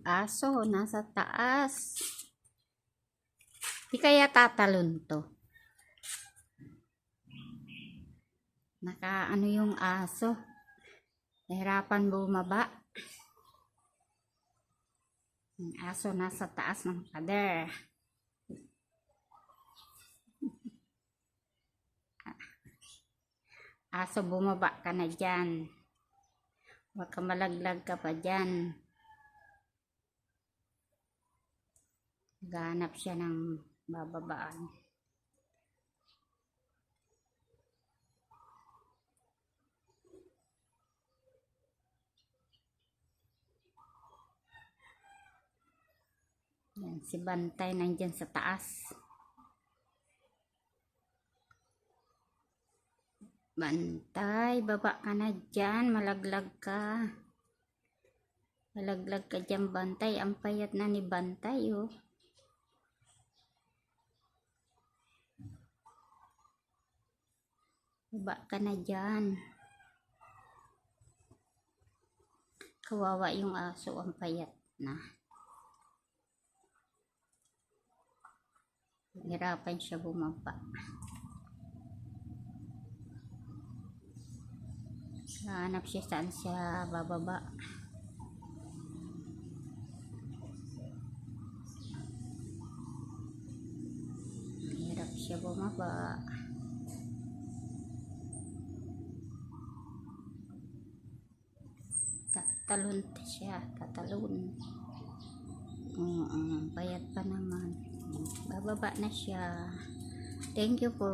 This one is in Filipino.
Aso, nasa taas. Di kaya tatalon to? Naka ano yung aso? Nahirapan bumaba. Ang aso nasa taas ng pader. Aso, bumaba ka na dyan. Baka malaglag ka pa dyan. Naghahanap siya ng bababaan. Yan, si Bantay nandyan sa taas. Bantay, baba ka na dyan. Malaglag ka. Malaglag ka dyan, Bantay. Ang payat na ni Bantay, oh. Baba ka na dyan. Kawawa yung aso, ang payat na. Hirapan siya bumaba. Hanap siya saan siya bababa. Hirap siya bumaba. Tatalon siya, tatalon. Payat pa naman. Bababa na siya. Thank you po.